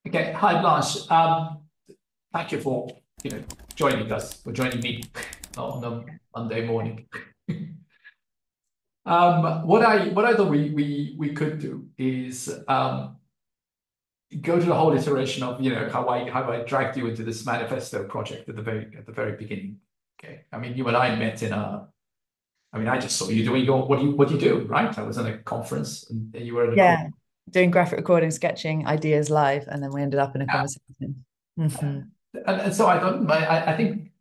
Okay. Hi, Blanche. Thank you for joining us, for joining me on a Monday morning. What I thought we could do is go to the whole iteration of how I dragged you into this manifesto project at the very beginning. Okay. I mean, you and I met in a. I mean, I just saw you doing what you do, right? I was in a conference and you were in a call. Yeah, doing graphic recording, sketching ideas live, and then we ended up in a conversation. Hmm. And so I thought, I think,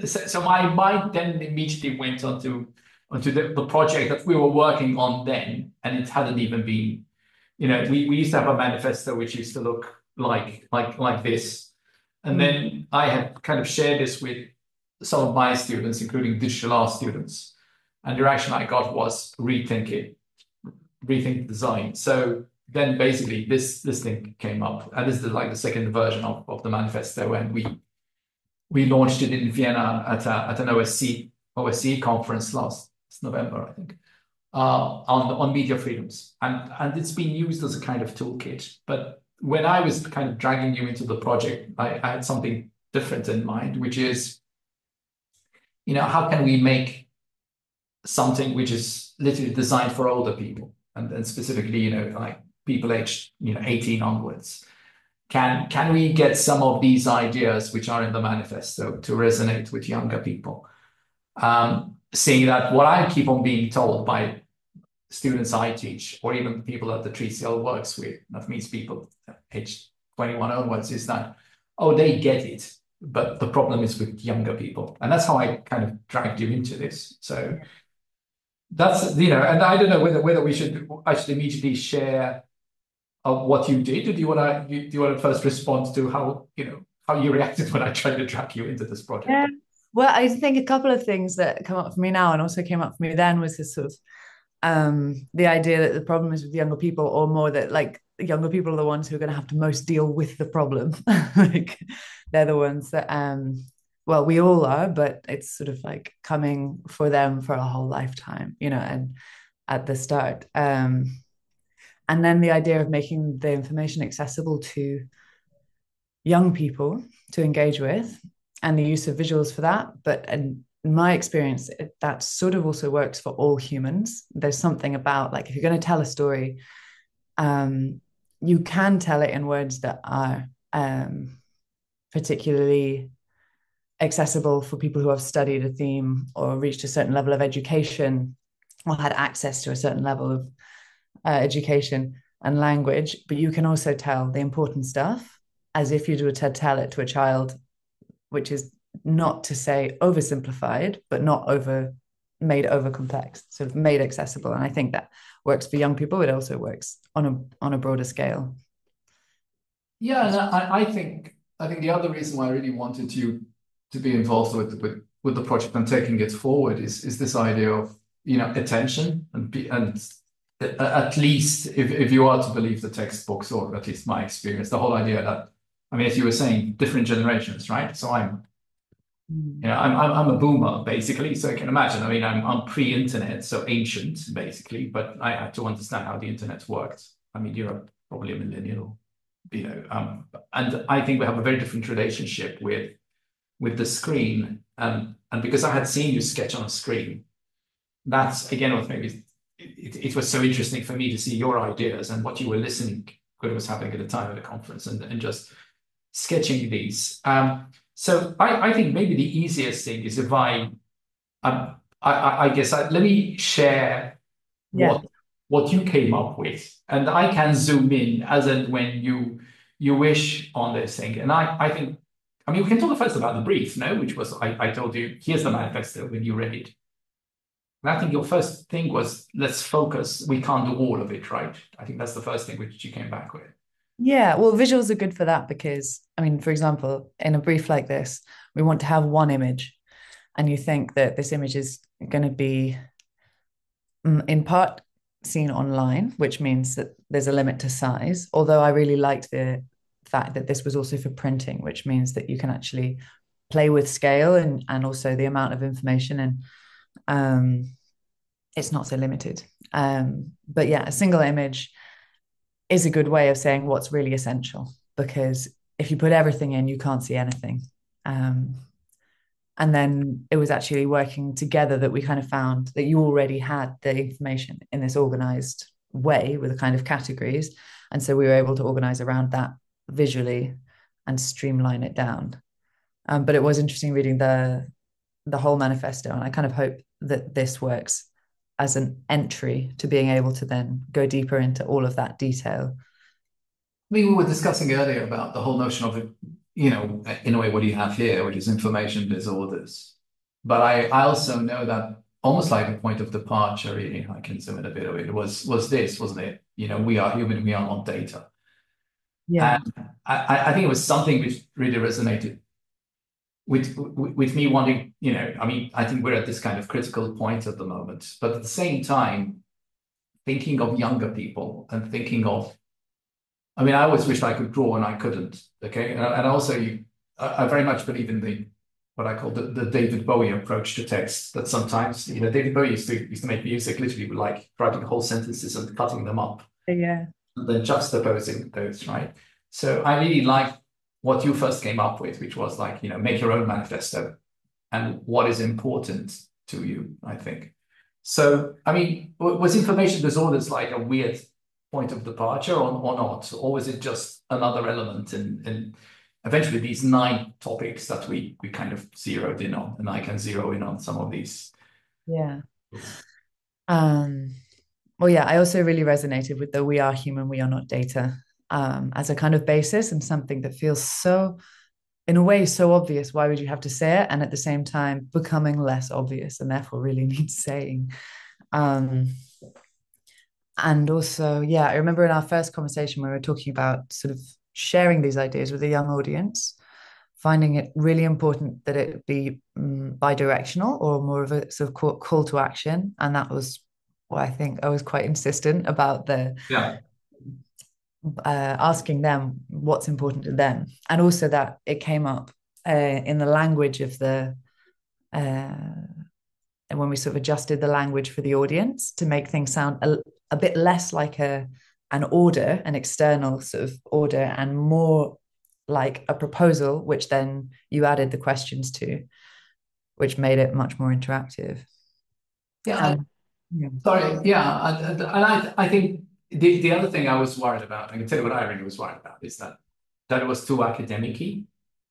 so my mind then immediately went onto the project that we were working on then, and it hadn't even been, we used to have a manifesto which used to look like this, and Mm. then I had kind of shared this with some of my students, including digital art students, and the reaction I got was rethink design. So then basically this thing came up, and this is like the second version of the manifesto, and we launched it in Vienna at an OSCE conference last November, I think, on media freedoms, and it's been used as a kind of toolkit. But when I was kind of dragging you into the project, I had something different in mind, which is, how can we make something which is literally designed for older people, and specifically, like people aged, 18 onwards. Can we get some of these ideas which are in the manifesto to resonate with younger people? Seeing that what I keep on being told by students I teach, or even people that the 3CL works with, that means people aged 21 onwards, is that, oh, they get it, but the problem is with younger people. And that's how I kind of dragged you into this. So that's, and I don't know whether I should immediately share of what you did, or do you want to first respond to how you reacted when I tried to drag you into this project? Yeah. Well, I think a couple of things that come up for me now and also came up for me then was this sort of the idea that the problem is with younger people, or more that like younger people are the ones who are going to have to most deal with the problem. Like they're the ones that well, we all are, but it's sort of like coming for them for a whole lifetime, and at the start. And then the idea of making the information accessible to young people to engage with, and the use of visuals for that. But in my experience, that sort of also works for all humans. There's something about, like, if you're going to tell a story, um, you can tell it in words that are particularly accessible for people who have studied a theme or reached a certain level of education or had access to a certain level of education and language. But you can also tell the important stuff as if you were to tell it to a child, which is not to say oversimplified, but not over complex, sort of made accessible. And I think that works for young people. It also works on a broader scale. Yeah, and I think the other reason why I really wanted you to be involved with the project and taking it forward is this idea of attention, and at least if you are to believe the textbooks, or at least my experience, the whole idea that, I mean, as you were saying, different generations, right? So Mm. I'm a boomer basically, so you can imagine. I mean, I'm pre-internet, so ancient basically, but I had to understand how the internet worked. I mean, you're probably a millennial, and I think we have a very different relationship with the screen, and because I had seen you sketch on a screen, that's again what maybe it was so interesting for me to see your ideas and what you were listening, what was happening at the time of the conference, and just sketching these. So I think maybe the easiest thing is if I guess let me share Yeah. what you came up with, and I can zoom in as and when you wish on this thing. And I think, I mean, we can talk first about the brief, no, which was, I told you, here's the manifesto when you read it. And I think your first thing was, let's focus. We can't do all of it, right? I think that's the first thing which you came back with. Yeah, well, visuals are good for that because, I mean, for example, in a brief like this, we want to have one image, and you think that this image is going to be in part seen online, which means that there's a limit to size. Although I really liked the fact that this was also for printing, which means that you can actually play with scale and also the amount of information, and it's not so limited. But yeah, a single image is a good way of saying what's really essential. because if you put everything in, you can't see anything. Um, and then it was actually working together that we kind of found that you already had the information in this organized way with the kind of categories. And so we were able to organize around that visually and streamline it down. But it was interesting reading the whole manifesto, and I kind of hope that this works as an entry to being able to then go deeper into all of that detail. We were discussing earlier about the whole notion of, in a way, what you have here, which is information disorders. But I also know that almost like a point of departure, really, I can zoom in a bit of it, was this, wasn't it? We are human, we are not data. Yeah. And I think it was something which really resonated with me wanting, I think we're at this kind of critical point at the moment, but at the same time, thinking of younger people and thinking of, I always wished I could draw and I couldn't. Okay. And also I very much believe in what I call the David Bowie approach to text, that sometimes, David Bowie used to make music literally with like writing whole sentences and cutting them up. Yeah. And then juxtaposing those, right? So I really like what you first came up with, which was like, make your own manifesto and what is important to you, I think. So, was information disorders like a weird point of departure or not? Or was it just another element in eventually these 9 topics that we kind of zeroed in on, and I can zero in on some of these? Yeah. Well, yeah, I also really resonated with the "we are human, we are not data" as a kind of basis, and something that feels so, in a way, so obvious. Why would you have to say it? And at the same time, becoming less obvious and therefore really needs saying. Um, and also, yeah, I remember in our first conversation, we were talking about sort of sharing these ideas with a young audience, finding it really important that it be bi-directional or more of a sort of call to action. And that was what I think I was quite insistent about Yeah. asking them what's important to them. And also that it came up in the language of and when we sort of adjusted the language for the audience to make things sound a bit less like an order, an external sort of order, and more like a proposal, which then you added the questions to, which made it much more interactive. Yeah. Sorry. Yeah. And I think the other thing I was worried about, I can tell you what I really was worried about, is that it was too academic-y,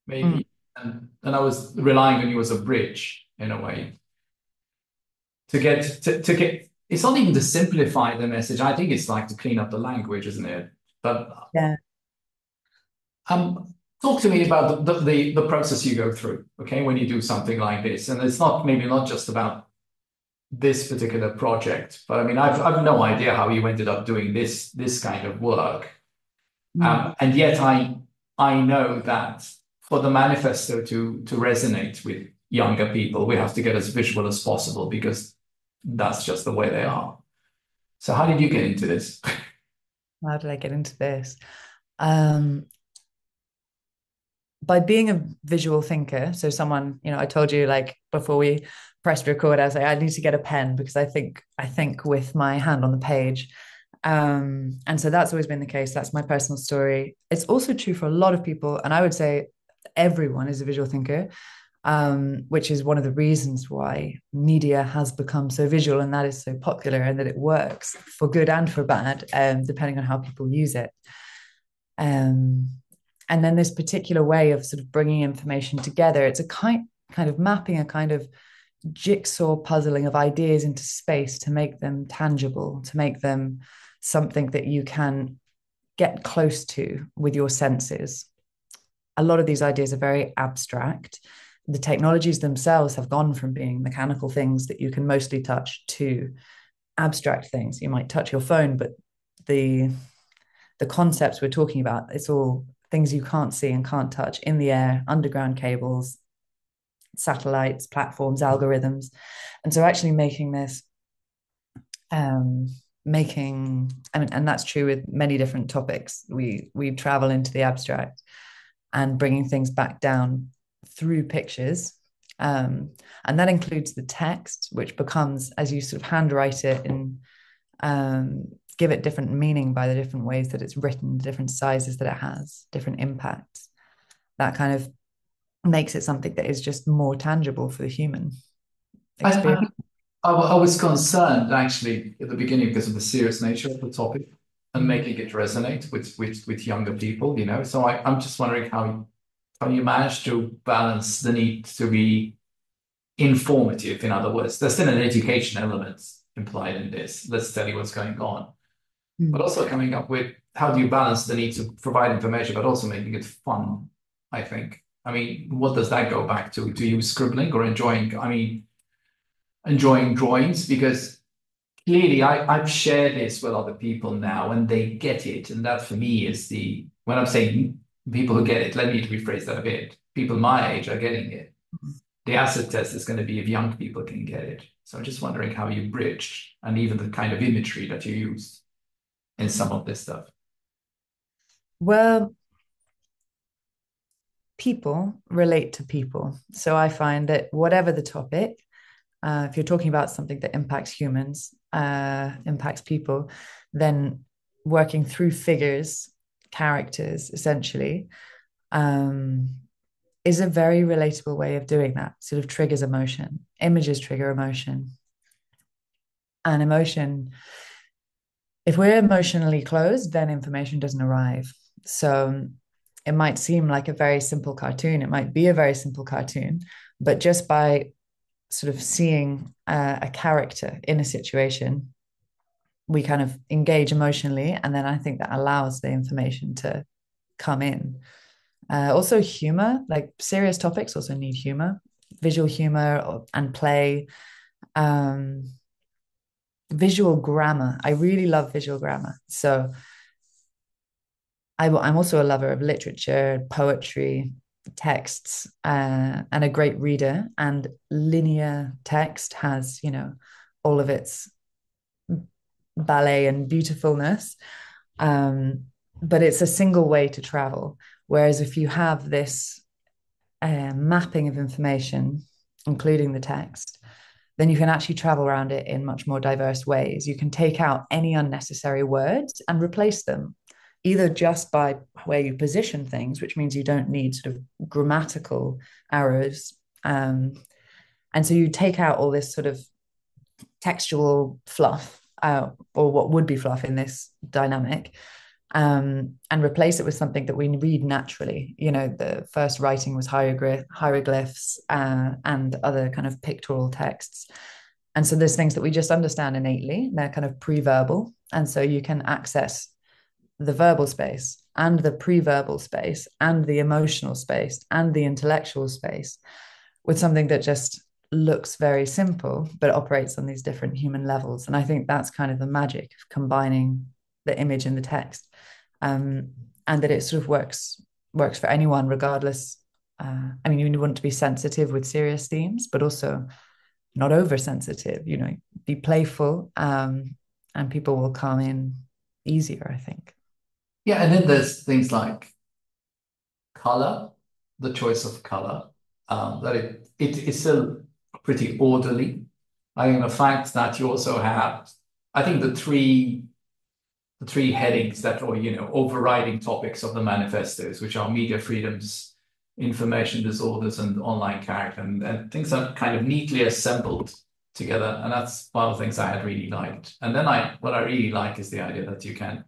maybe. And I was relying on you as a bridge in a way to get it's not even to simplify the message. I think it's like to clean up the language, isn't it? But Yeah. talk to me about the process you go through, okay, when you do something like this. And it's maybe not just about this particular project, but I've no idea how you ended up doing this kind of work. And yet I know that for the manifesto to resonate with younger people, we have to get as visual as possible because that's just the way they are. So how did you get into this? How did I get into this? By being a visual thinker. So someone, I told you like before we pressed record, I was like, I need to get a pen because I think with my hand on the page. And so that's always been the case. That's my personal story. It's also true for a lot of people. And I would say everyone is a visual thinker, which is one of the reasons why media has become so visual and that is so popular and that it works for good and for bad, depending on how people use it. And then this particular way of sort of bringing information together, it's a kind of mapping a kind of jigsaw puzzling of ideas into space to make them tangible, to make them something that you can get close to with your senses. A lot of these ideas are very abstract. The technologies themselves have gone from being mechanical things that you can mostly touch to abstract things. You might touch your phone, but the concepts we're talking about, it's all things you can't see and can't touch in the air, underground cables, satellites, platforms, algorithms. And so actually making this, and that's true with many different topics. We travel into the abstract and bringing things back down through pictures. And that includes the text, which becomes, as you sort of handwrite it give it different meaning by the different ways that it's written, the different sizes that it has, different impacts. That kind of makes it something that is just more tangible for the human experience. I was concerned actually at the beginning because of the serious nature of the topic and making it resonate with younger people, you know. So I'm just wondering how you manage to balance the need to be informative. In other words, there's still an education element implied in this. Let's tell you what's going on. But also coming up with how do you balance the need to provide information, but also making it fun, I think. I mean, what does that go back to? Do you scribbling or enjoying drawings? Because clearly I've shared this with other people now and they get it. And that for me is when I'm saying people who get it, let me rephrase that a bit. People my age are getting it. The acid test is going to be if young people can get it. So I'm just wondering how you bridged and even the kind of imagery that you used in some of this stuff. Well, people relate to people. So I find that whatever the topic, if you're talking about something that impacts humans, impacts people, then working through figures, characters, essentially, is a very relatable way of doing that. Sort of triggers emotion. Images trigger emotion. And emotion, if we're emotionally closed, then information doesn't arrive. So it might seem like a very simple cartoon. It might be a very simple cartoon, but just by sort of seeing a character in a situation, we kind of engage emotionally. And then I think that allows the information to come in. Also humor, like serious topics also need humor, visual humor and play. Visual grammar. I really love visual grammar. So I'm also a lover of literature, poetry, texts, and a great reader. And linear text has, you know, all of its ballet and beautifulness. But it's a single way to travel. Whereas if you have this mapping of information, including the text, then you can actually travel around it in much more diverse ways. You can take out any unnecessary words and replace them, either just by where you position things, which means you don't need sort of grammatical errors. And so you take out all this sort of textual fluff, or what would be fluff in this dynamic, and replace it with something that we read naturally. You know, the first writing was hieroglyphs and other kind of pictorial texts. And so there's things that we just understand innately. They're kind of pre-verbal. And so you can access the verbal space and the pre-verbal space and the emotional space and the intellectual space with something that just looks very simple, but operates on these different human levels. And I think that's kind of the magic of combining the image and the text, and that it sort of works for anyone, regardless. I mean, you want to be sensitive with serious themes, but also not oversensitive. You know, be playful, and people will come in easier, I think. Yeah, and then there's things like color, the choice of color, that it's still pretty orderly. I think the fact that you also have, I think the three headings that are, you know, overriding topics of the manifestos, which are media freedoms, information disorders, and online character, and things are kind of neatly assembled together. And that's one of the things I had really liked. And then what I really like is the idea that you can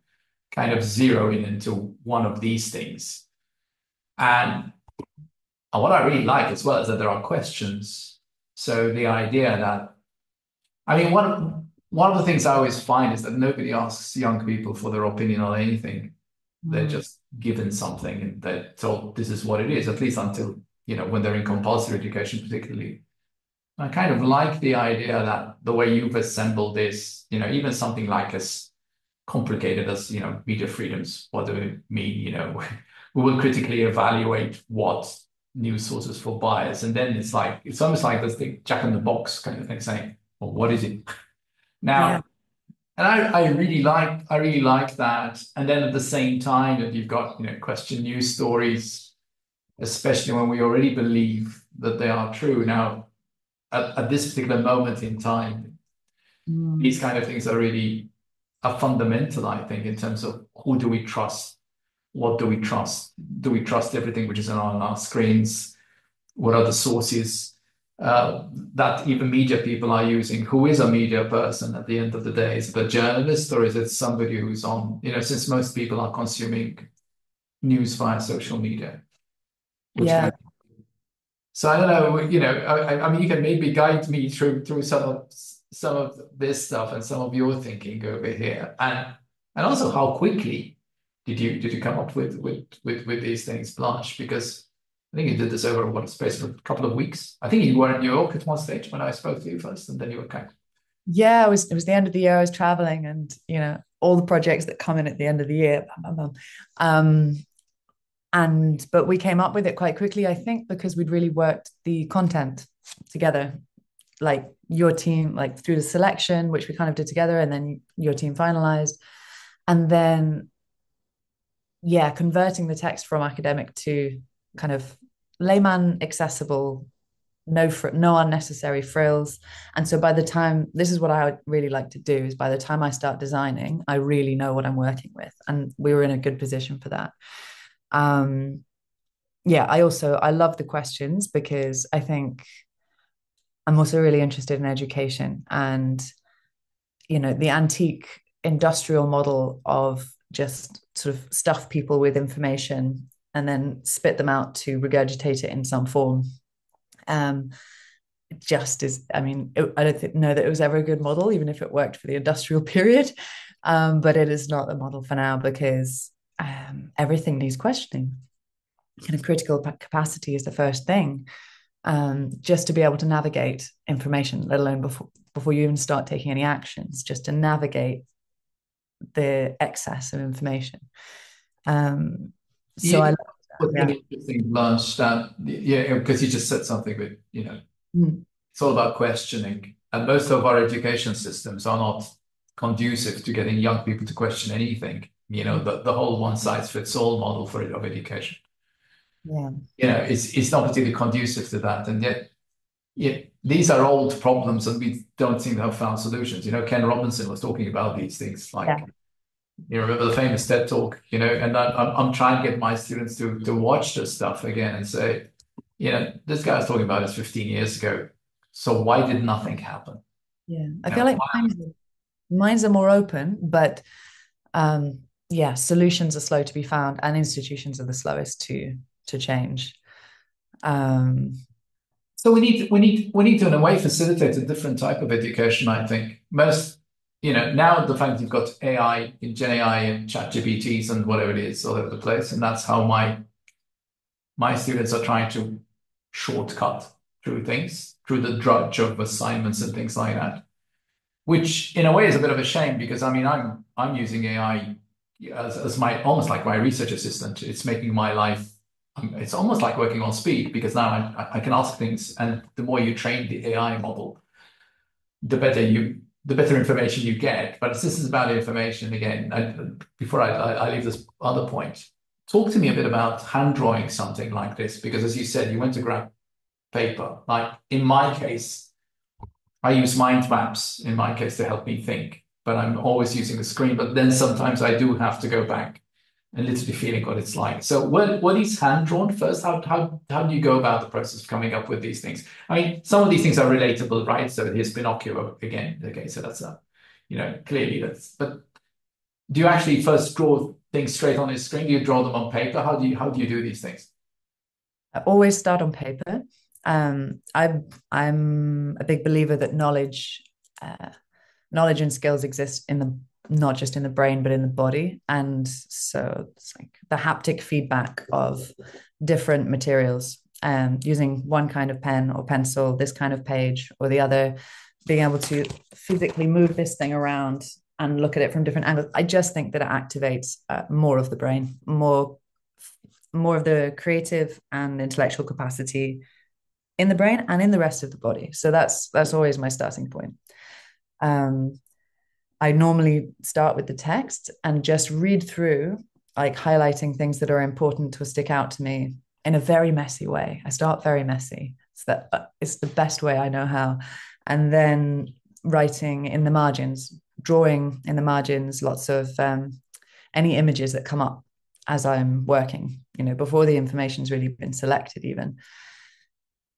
kind of zero in into one of these things. And what I really like as well is that there are questions. So the idea that, I mean, one of the things I always find is that nobody asks young people for their opinion on anything. They're just given something and they're told this is what it is, at least until, you know, when they're in compulsory education, particularly. I kind of like the idea that the way you've assembled this, you know, even something like as complicated as, you know, media freedoms, what do it mean? You know, we will critically evaluate what news sources for bias. And then it's almost like this thing, Jack in the box kind of thing, saying, well, what is it? Now, Yeah. and I really like that. And then at the same time that you've got, you know, question news stories, especially when we already believe that they are true. Now, at this particular moment in time, these kind of things are really are fundamental, I think, in terms of who do we trust? What do we trust? Do we trust everything which is on our screens? What are the sources that even media people are using? Who is a media person at the end of the day? Is it a journalist, or is it somebody who's on, since most people are consuming news via social media, which Yeah. kind of, so I don't know, I mean, you can maybe guide me through some of this stuff and some of your thinking over here, and also how quickly did you come up with these things, Blanche? Because I think you did this over what space of a couple of weeks. I think you were in New York at one stage when I spoke to you first, and then you were kind of. Yeah, it was the end of the year. I was traveling, and all the projects that come in at the end of the year. Bam, bam, bam. But we came up with it quite quickly, I think, because we'd really worked the content together, like your team, like through the selection, which we kind of did together, and then your team finalized, and then converting the text from academic to kind of layman accessible, no unnecessary frills. And so by the time, this is what I would really like to do, is by the time I start designing, I really know what I'm working with, and we were in a good position for that. I love the questions, because I think I'm also really interested in education, and the antique industrial model of just sort of stuff people with information and then spit them out to regurgitate it in some form. Just is, I mean, I don't know that it was ever a good model, even if it worked for the industrial period. But it is not the model for now, because everything needs questioning. Kind of critical capacity is the first thing, just to be able to navigate information, let alone before you even start taking any actions, just to navigate the excess of information. So I love What's that. really interesting, Blanche, that because you just said something with, Mm. it's all about questioning, and most of our education systems are not conducive to getting young people to question anything. The whole one size fits all model of education. Yeah. It's not particularly conducive to that, and yet these are old problems, and we don't seem to have found solutions. Ken Robinson was talking about these things, like. Yeah. You remember the famous TED talk, and I'm trying to get my students to watch this stuff again and say, this guy was talking about this 15 years ago. So why did nothing happen? Yeah. I feel like minds are more open, but solutions are slow to be found, and institutions are the slowest to change. So we need to, in a way, facilitate a different type of education. I think most, now the fact you've got AI in Gen AI and Chat GPTs and whatever it is all over the place, and that's how my students are trying to shortcut through things, through the drudge of assignments and things like that, which in a way is a bit of a shame, because I mean I'm using AI as my, almost like my research assistant. It's making my life, it's almost like working on speed, because now I can ask things, and the more you train the AI model, the better information you get. But this is about information again. Before I leave this other point, talk to me a bit about hand drawing something like this, because as you said, you went to grab paper. Like in my case, I use mind maps in my case to help me think, but I'm always using a screen. But then sometimes I do have to go back and literally feeling what it's like. So what is hand drawn first? How do you go about the process of coming up with these things? I mean, some of these things are relatable, right? So here's binocular again. Okay, so that's clearly that's. But do you actually first draw things straight on the screen? Do you draw them on paper? How do you do these things? I always start on paper. I'm a big believer that knowledge and skills exist not just in the brain, but in the body. And so it's like the haptic feedback of different materials, using one kind of pen or pencil, this kind of page or the other, being able to physically move this thing around and look at it from different angles. I just think that it activates more of the brain, more of the creative and intellectual capacity in the brain and in the rest of the body. So that's always my starting point. I normally start with the text and just read through, like highlighting things that are important or stick out to me in a very messy way. I start very messy. So that it's the best way I know how. And then writing in the margins, drawing in the margins, lots of any images that come up as I'm working, before the information's really been selected, even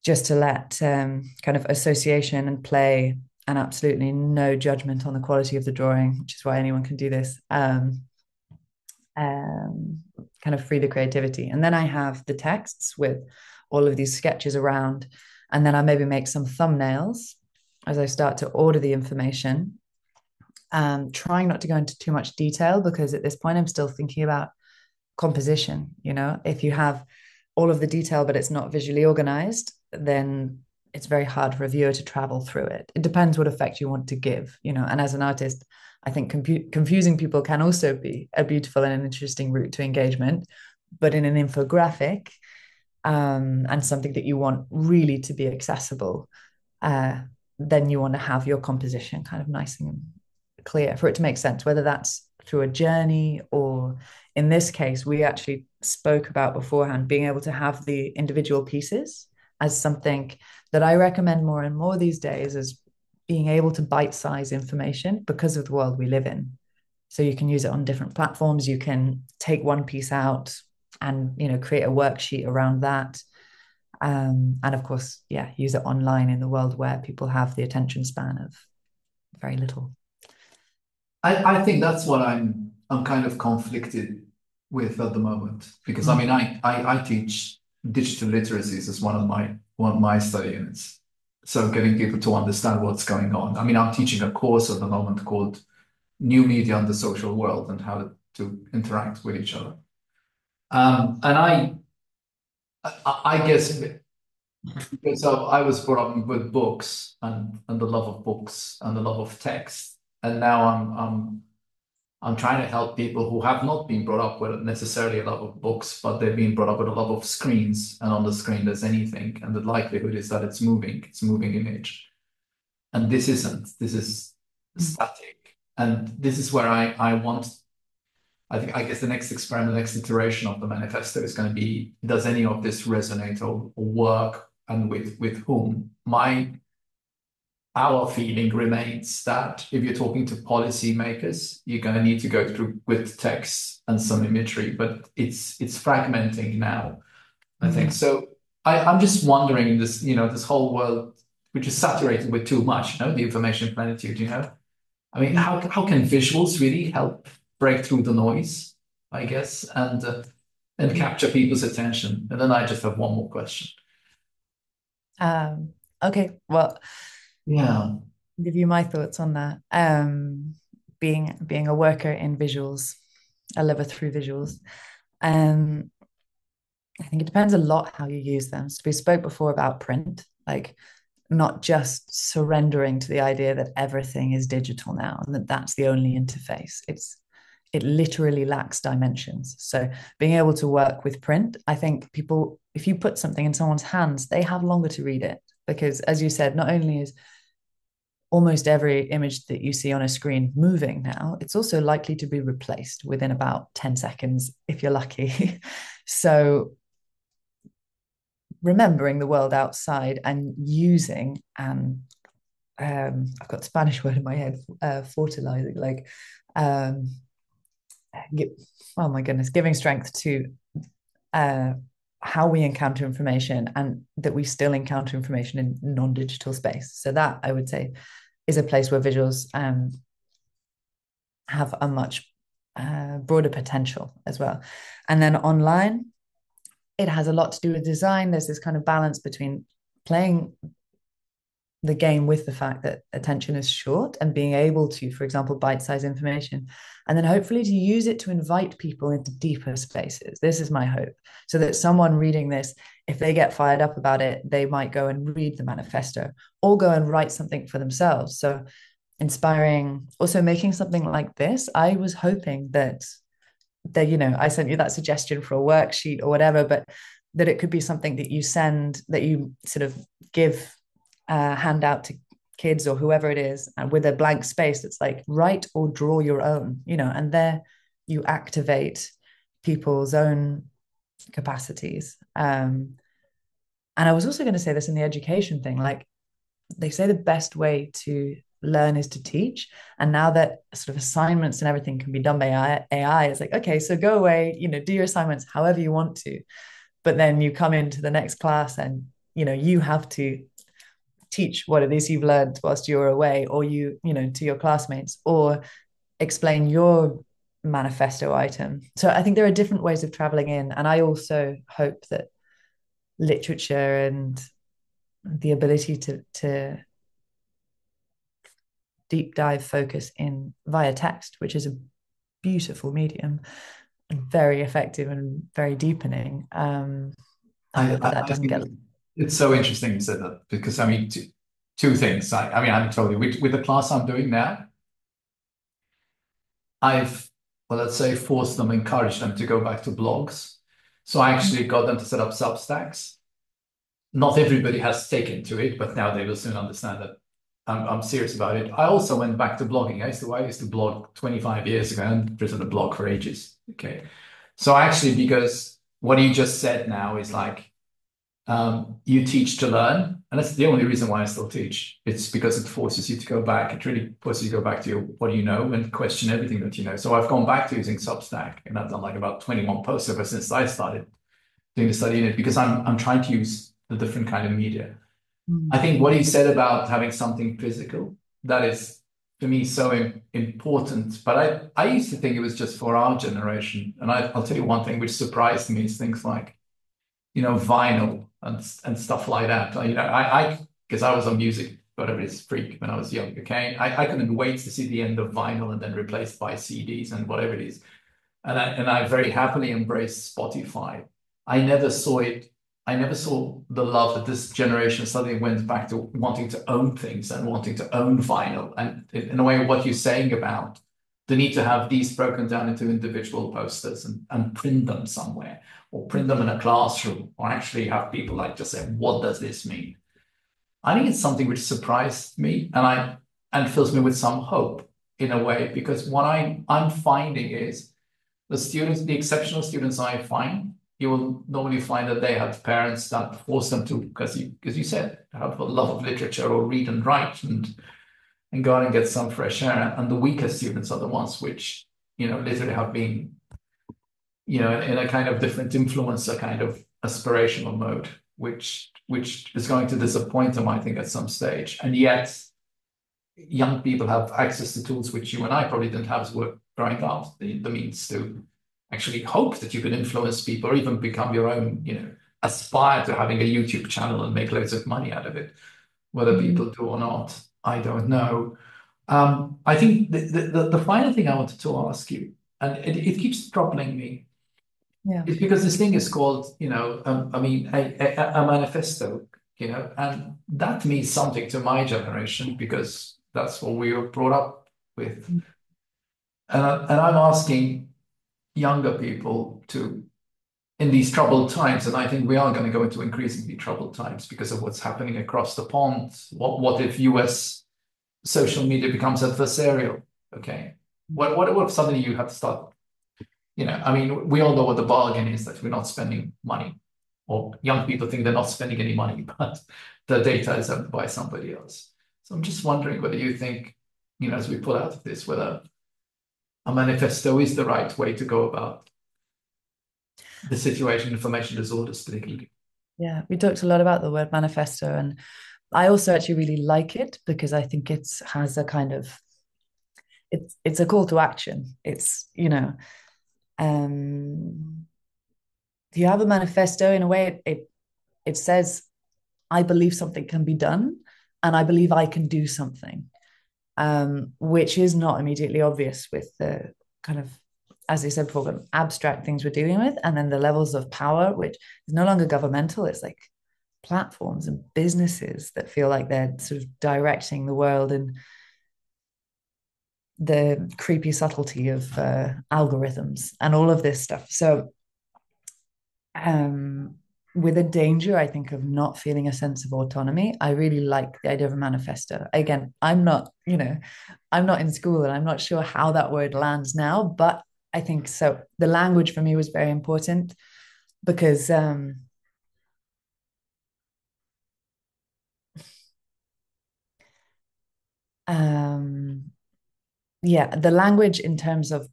just to let kind of association and play, and absolutely no judgment on the quality of the drawing, which is why anyone can do this. Kind of free the creativity. And then I have the texts with all of these sketches around, and then I maybe make some thumbnails as I start to order the information. Trying not to go into too much detail, because at this point I'm still thinking about composition. If you have all of the detail but it's not visually organized, then it's very hard for a viewer to travel through it. It depends what effect you want to give, and as an artist, I think confusing people can also be a beautiful and an interesting route to engagement. But in an infographic, and something that you want really to be accessible, then you want to have your composition kind of nice and clear for it to make sense, whether that's through a journey, or in this case, we actually spoke about beforehand being able to have the individual pieces as something that I recommend more and more these days, as being able to bite-size information because of the world we live in. So you can use it on different platforms. You can take one piece out and create a worksheet around that. And of course, use it online in the world where people have the attention span of very little. I think that's what I'm kind of conflicted with at the moment, because I mean I teach digital literacies as one of my study units. So getting people to understand what's going on. I mean, I'm teaching a course at the moment called New Media and the Social World, and how to interact with each other. And I guess because I was brought up with books and the love of books and the love of text, and now I'm trying to help people who have not been brought up with necessarily a love of books, but they've been brought up with a love of screens, and on the screen there's anything, and the likelihood is that it's moving image, and this isn't. This is static, and this is where I want. I guess the next experiment, the next iteration of the manifesto is going to be: does any of this resonate or work, and with whom? Our feeling remains that if you're talking to policymakers, you're going to need to go through with text and some imagery, but it's fragmenting now, I think. So I'm just wondering, in this, this whole world, which is saturated with too much, the information plenitude, I mean, how can visuals really help break through the noise, I guess, and capture people's attention? And then I just have one more question. Okay, well, yeah, I'll give you my thoughts on that. Being a worker in visuals, a liver through visuals, I think it depends a lot how you use them. So we spoke before about print, like not just surrendering to the idea that everything is digital now and that that's the only interface. It literally lacks dimensions. So being able to work with print, I think people, if you put something in someone's hands, they have longer to read it, because as you said, not only is almost every image that you see on a screen moving now, it's also likely to be replaced within about 10 seconds if you're lucky. So remembering the world outside and using, I've got the Spanish word in my head, fertilizing, like, oh my goodness, giving strength to how we encounter information, and that we still encounter information in non-digital space. So that, I would say, is a place where visuals have a much broader potential as well. And then online, it has a lot to do with design. There's this kind of balance between playing the game with the fact that attention is short and being able to, for example, bite-sized information, and then hopefully to use it to invite people into deeper spaces. This is my hope, so that someone reading this, if they get fired up about it, they might go and read the manifesto or go and write something for themselves. So inspiring, also making something like this. I was hoping that I sent you that suggestion for a worksheet or whatever, but that it could be something that you send, that you sort of give hand out to kids or whoever it is, and with a blank space that's like, write or draw your own, and there you activate people's own capacities. And I was also going to say this in the education thing, like they say the best way to learn is to teach. And now that sort of assignments and everything can be done by AI, it's like, okay, so go away, do your assignments however you want to. But then you come into the next class and, you have to teach what it is you've learned whilst you're away, or to your classmates, or explain your manifesto item. So I think there are different ways of traveling in. And I also hope that literature and the ability to deep dive focus in via text, which is a beautiful medium and very effective and very deepening. I hope that doesn't get. It's so interesting you said that, because I mean, two things. I'm totally with the class I'm doing now. I've, well, let's say, forced them, encouraged them to go back to blogs. So I actually got them to set up Substacks. Not everybody has taken to it, but now they will soon understand that I'm serious about it. I also went back to blogging. I used to blog 25 years ago and written a blog for ages. Okay. So actually, because what you just said now is like, you teach to learn. And that's the only reason why I still teach. It's because it forces you to go back. It really forces you to go back to what do you know and question everything that you know. So I've gone back to using Substack, and I've done like about 21 posts ever since I started doing the study in it, because I'm trying to use the different kind of media. I think what you said about having something physical, that is, for me, so important. But I used to think it was just for our generation. And I'll tell you one thing which surprised me is things like, vinyl and stuff like that. I because I was a music, whatever it is, freak when I was young. Okay, I couldn't wait to see the end of vinyl and then replaced by CDs and whatever it is. And I very happily embraced Spotify. I never saw it. I never saw the love that this generation suddenly went back to wanting to own things and wanting to own vinyl. And in a way, what you're saying about the need to have these broken down into individual posters and print them somewhere, or print them in a classroom, or actually have people like just say, what does this mean? I think it's something which surprised me and fills me with some hope in a way, because what I'm finding is the exceptional students I find, you will normally find that they have parents that force them to, because you said, have a love of literature or read and write and go out and get some fresh air. And the weaker students are the ones which, literally have been, in a kind of different influencer kind of aspirational mode, which is going to disappoint them, I think, at some stage. And yet, young people have access to tools which you and I probably didn't have as we were growing up, the means to actually hope that you can influence people, or even become your own, aspire to having a YouTube channel and make loads of money out of it. Whether people do or not, I don't know. I think the final thing I wanted to ask you, and it keeps troubling me, is because this thing is called, a manifesto, and that means something to my generation because that's what we were brought up with. And I'm asking younger people to, in these troubled times, and I think we are going to go into increasingly troubled times because of what's happening across the pond. What if US social media becomes adversarial? Okay. What if suddenly you have to start, we all know what the bargain is, that we're not spending money, or young people think they're not spending any money, but the data is owned by somebody else. So I'm just wondering whether you think, as we pull out of this, whether a manifesto is the right way to go about the situation, information disorders particularly. Yeah, we talked a lot about the word manifesto, and I also actually really like it because I think it has a kind of it's a call to action. It's if you have a manifesto, in a way, it says, I believe something can be done, and I believe I can do something, which is not immediately obvious with the kind of, as I said before, the abstract things we're dealing with, and then the levels of power, which is no longer governmental. It's like platforms and businesses that feel like they're sort of directing the world, and the creepy subtlety of algorithms and all of this stuff. So with a danger, I think, of not feeling a sense of autonomy, I really like the idea of a manifesto. Again, I'm not in school, and I'm not sure how that word lands now, but I think so. The language for me was very important because um, yeah, the language in terms of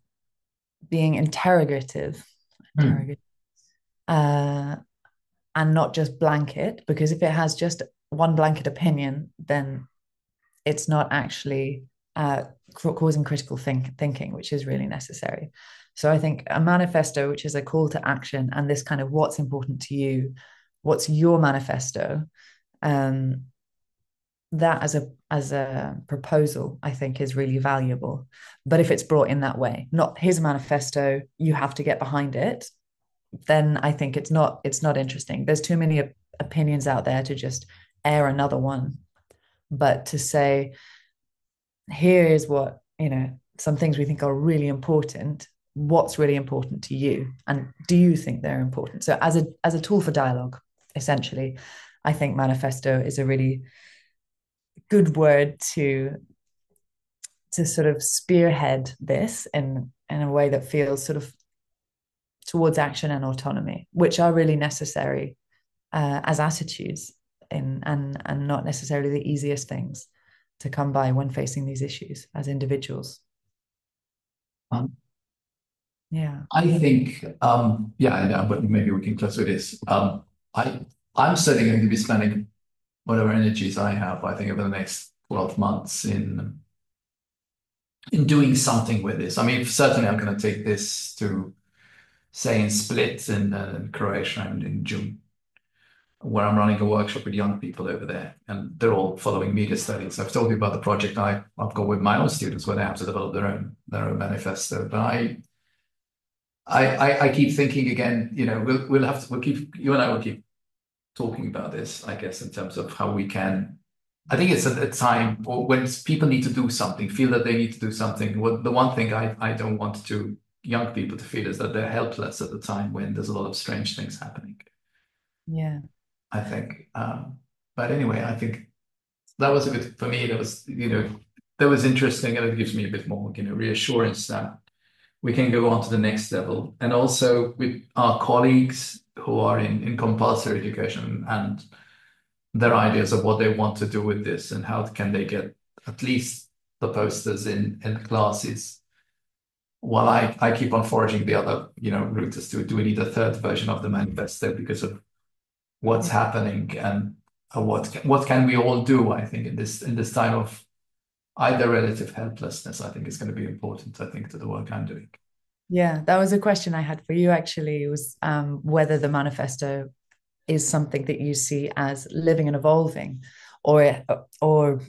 being interrogative, Hmm. uh, and not just blanket, because if it has just one blanket opinion, then it's not actually causing critical thinking, which is really necessary. So I think a manifesto, which is a call to action, and this kind of what's important to you, what's your manifesto, um, that as a proposal, I think is really valuable. But if it's brought in that way, not his manifesto, you have to get behind it, then I think it's not interesting. There's too many opinions out there to just air another one. But to say, here is what, some things we think are really important. What's really important to you? And do you think they're important? So as a tool for dialogue, essentially, I think manifesto is a really good word to sort of spearhead this in a way that feels sort of towards action and autonomy, which are really necessary as attitudes and not necessarily the easiest things to come by when facing these issues as individuals. Um, Yeah. I think, yeah, I know, but maybe we can close with this. I, I'm certainly going to be spending whatever energies I have, I think, over the next 12 months in doing something with this. I mean, certainly I'm going to take this to, say, in Split in Croatia in June, where I'm running a workshop with young people over there, and they're all following media studies. I've told you about the project I've got with my own students, where they have to develop their own manifesto. But I keep thinking again, we'll keep, you and I will keep talking about this, I guess, in terms of how we can. I think it's a time when people need to do something, feel that they need to do something. The one thing I don't want to young people to feel is that they're helpless at the time when there's a lot of strange things happening, Yeah. I think. But anyway, I think that was a good, for me, that was interesting, and it gives me a bit more, reassurance that we can go on to the next level. And also with our colleagues who are in compulsory education and their ideas of what they want to do with this and how can they get at least the posters in classes. While I keep on foraging the other, route as to do we need a third version of the manifesto because of what's Yeah. happening and what can we all do, I think, in this time of either relative helplessness, I think is going to be important, I think, to the work I'm doing. Yeah, that was a question I had for you actually, was whether the manifesto is something that you see as living and evolving, or or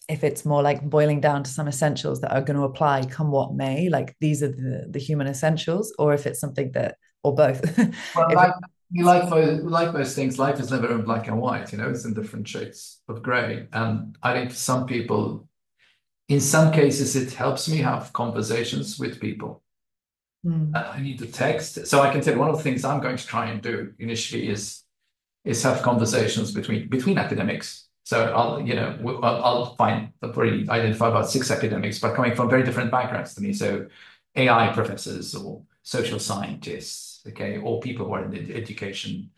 if it's more like boiling down to some essentials that are going to apply come what may, like these are the human essentials, or if it's something that, or both. Well, If it, like most things, life is never in black and white, it's in different shades of gray. And I think for some people, in some cases, it helps me have conversations with people. mm, I need to text. So I can tell you one of the things I'm going to try and do initially is have conversations between academics. So I'll find probably identify about 6 academics, but coming from very different backgrounds to me. So AI professors or social scientists, okay, or people who are in the education,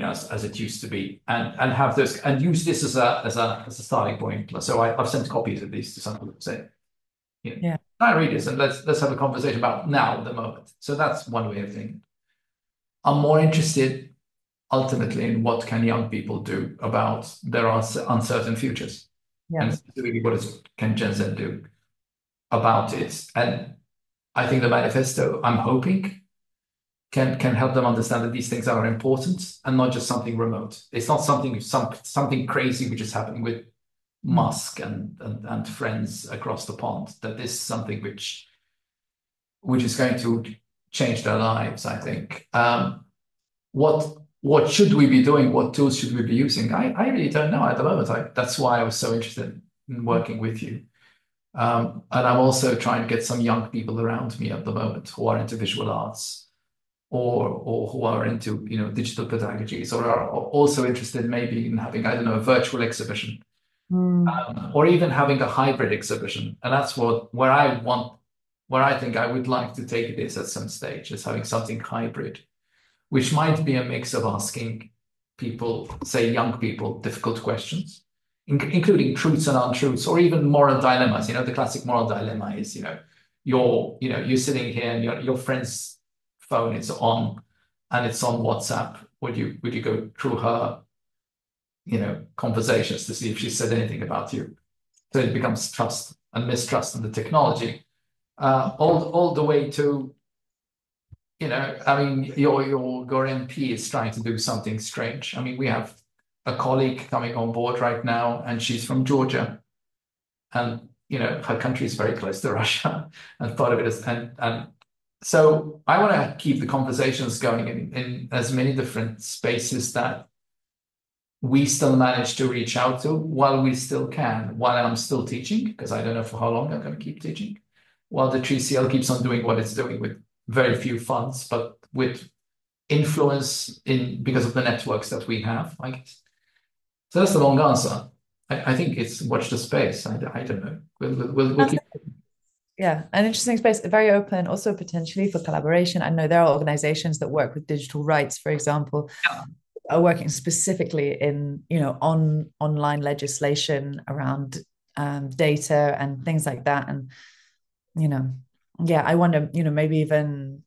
as it used to be, and have those and use this as a starting point. So I've sent copies of these to some people, say, yeah, try and read this and let's have a conversation about now, the moment. So that's one way of thinking. I'm more interested ultimately in what can young people do about their uncertain futures, yeah, and specifically can Gen Z do about it. And I think the manifesto, I'm hoping, can help them understand that these things are important and not just something remote. It's not something crazy which is happening with mm, Musk and friends across the pond. That this is something which is going to change their lives, I think. What should we be doing? What tools should we be using? I really don't know at the moment. That's why I was so interested in working with you. And I'm also trying to get some young people around me at the moment who are into visual arts or who are into digital pedagogies or are also interested maybe in having, I don't know, a virtual exhibition, mm, or even having a hybrid exhibition. And that's where I think I would like to take this at some stage, is having something hybrid, which might be a mix of asking people, say young people, difficult questions, including truths and untruths, or even moral dilemmas. The classic moral dilemma is, you're sitting here and your friend's phone is on, and it's on WhatsApp. Would you go through her, conversations to see if she said anything about you? So it becomes trust and mistrust in the technology, all the way to, I mean, your MP is trying to do something strange. I mean, we have a colleague coming on board right now, and she's from Georgia, and her country is very close to Russia, and thought of it as and so I want to keep the conversations going in as many different spaces that we still manage to reach out to while we still can, while I'm still teaching, because I don't know for how long I'm going to keep teaching, while the 3CL keeps on doing what it's doing with very few funds, but with influence because of the networks that we have, I guess. So that's the long answer. I think it's watch the space. I don't know. We'll keep. Yeah, an interesting space, very open, also potentially for collaboration. I know there are organizations that work with digital rights, for example, are working specifically in, on online legislation around data and things like that. And, yeah, I wonder, maybe even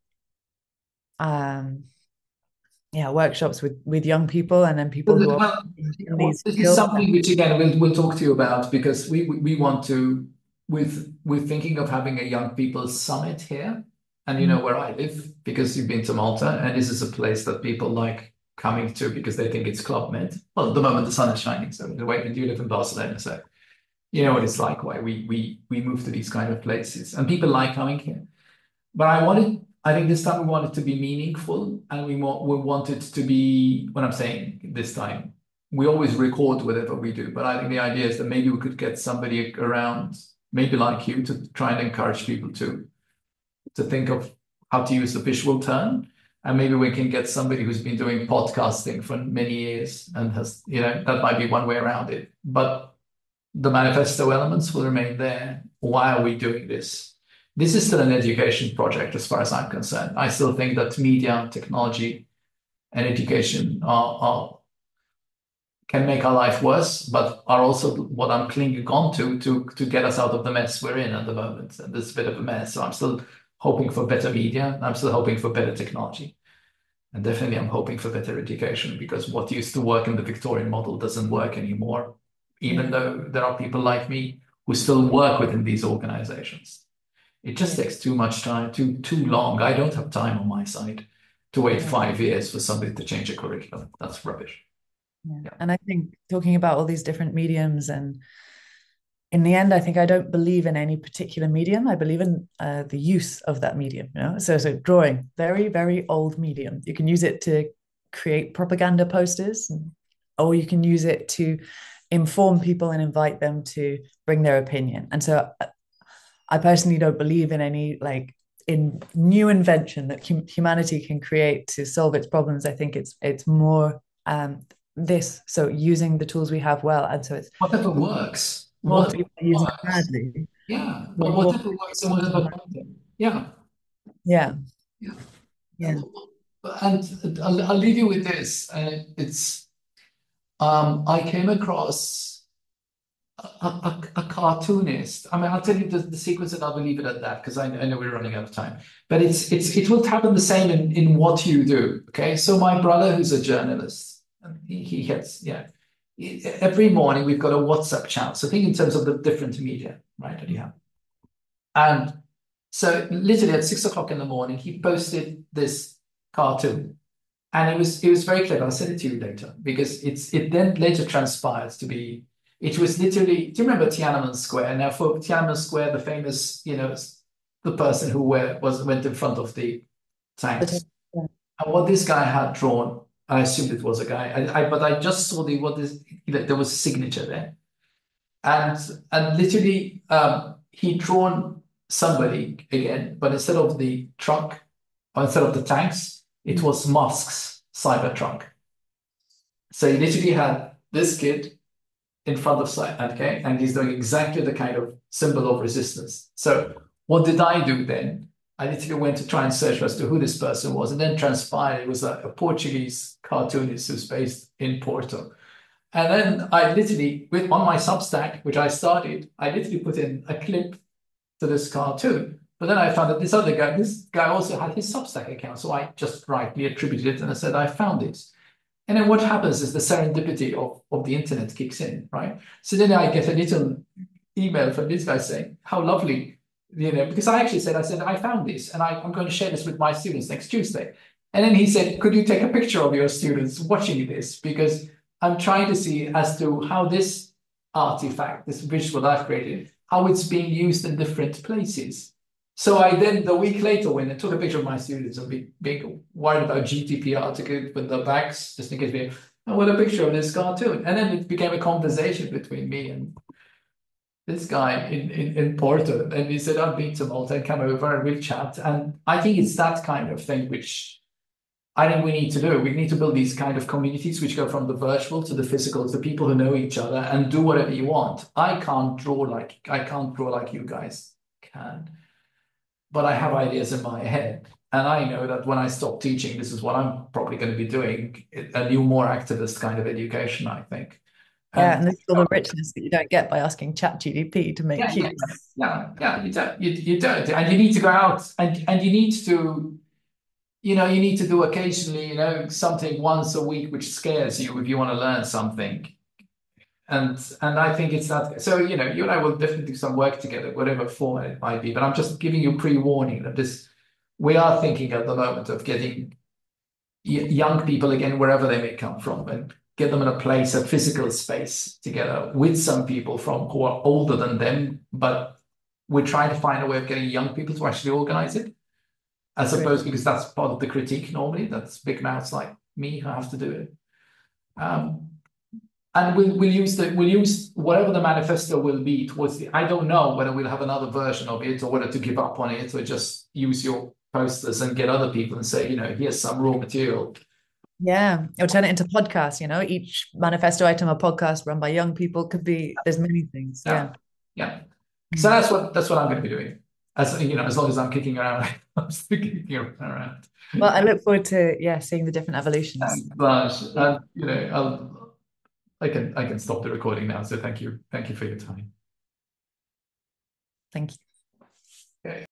workshops with young people, and then people who are this is something which again we'll talk to you about, because we want to, we're thinking of having a young people summit here, and where I live, because you've been to Malta, and this is a place that people like coming to because they think it's Club Med. Well, at the moment the sun is shining, so the way you live in Barcelona, so you know what it's like. Why we move to these kind of places, and people like coming here. But I think this time we want it to be meaningful, and we want it to be, when I'm saying this time, we always record whatever we do. But I think the idea is that maybe we could get somebody around, maybe like you, to try and encourage people to think of how to use the visual turn. And maybe we can get somebody who's been doing podcasting for many years and has, that might be one way around it. But the manifesto elements will remain there. Why are we doing this? This is still an education project as far as I'm concerned. I still think that media, technology, and education can make our life worse, but are also what I'm clinging on to get us out of the mess we're in at the moment. And there's a bit of a mess. So I'm still hoping for better media. I'm still hoping for better technology. And definitely I'm hoping for better education, because what used to work in the Victorian model doesn't work anymore, even though there are people like me who still work within these organizations. It just takes too much time, too long. I don't have time on my side to wait 5 years for somebody to change a curriculum. That's rubbish. Yeah. And I think talking about all these different mediums, and in the end, I think I don't believe in any particular medium. I believe in the use of that medium. So drawing, very, very old medium. You can use it to create propaganda posters, or you can use it to inform people and invite them to bring their opinion. And so I personally don't believe in any in new invention that humanity can create to solve its problems. I think it's more this. So using the tools we have well, and so it's whatever works. What people are using it badly. Yeah, but whatever works and whatever content. Yeah. Yeah. Yeah. Yeah. And I'll leave you with this. It's I came across a cartoonist. I mean, I'll tell you the sequence, and I'll leave it at that, because I know we're running out of time. But it will happen the same in what you do. Okay, so my brother, who's a journalist, and he has every morning we've got a WhatsApp channel. So think in terms of the different media, right, that you have. And so literally at 6 o'clock in the morning, he posted this cartoon. And it was very clever. I'll send it to you later, because it then later transpires to be, it was literally, do you remember Tiananmen Square? Now for Tiananmen Square, the famous, the person who went in front of the tanks. Yeah. And what this guy had drawn, I assumed it was a guy, but I just saw there was a signature there. And literally he'd drawn somebody again, but instead of the truck, or instead of the tanks, it was Musk's Cybertruck. So he literally had this kid in front of okay, and he's doing exactly the kind of symbol of resistance. So what did I do then? I literally went to try and search as to who this person was, and then transpired it was a Portuguese cartoonist who's based in Porto. And then I literally, on my Substack, which I started, I literally put in a clip to this cartoon. But then I found that this guy also had his Substack account. So I just rightly attributed it and I said, I found this. And then what happens is the serendipity of the internet kicks in, right? So then I get a little email from this guy saying, how lovely, because I said, I found this and I'm going to share this with my students next Tuesday. And then he said, could you take a picture of your students watching this? Because I'm trying to see as to how this artifact, this visual I've created, how it's being used in different places. So I then, the week later, when I took a picture of my students and being worried about GDPR to get with the backs, just in case I want a picture of this cartoon. And then it became a conversation between me and this guy in Porto. And he said, I've been to Malta and come over and we'll chat. And I think it's that kind of thing which I think we need to do. We need to build these kind of communities which go from the virtual to the physical, to people who know each other and do whatever you want. I can't draw like you guys can, but I have ideas in my head. And I know that when I stop teaching, this is what I'm probably going to be doing, a new, more activist kind of education, I think. Yeah, And and there's all the richness that you don't get by asking ChatGPT to make cute. you don't. And you need to go out and you need to, you need to do occasionally, something once a week which scares you if you want to learn something. And I think it's that. So, you and I will definitely do some work together, whatever format it might be. But I'm just giving you pre-warning that we are thinking at the moment of getting young people again, wherever they may come from, and get them in a place, a physical space together with some people who are older than them. But we're trying to find a way of getting young people to actually organize it, as opposed, because that's part of the critique normally. That's big mouths like me who have to do it. And we'll use whatever the manifesto will be towards the. I don't know whether we'll have another version of it or whether to give up on it or just use your posters and get other people and say, here's some raw material. Yeah, or turn it into podcasts. Each manifesto item, a podcast run by young people, could be. There's many things. Yeah. So that's what I'm going to be doing. As long as I'm kicking around, I'm still kicking around. Well, I look forward to seeing the different evolutions. I can stop the recording now. So thank you for your time. Thank you. Okay.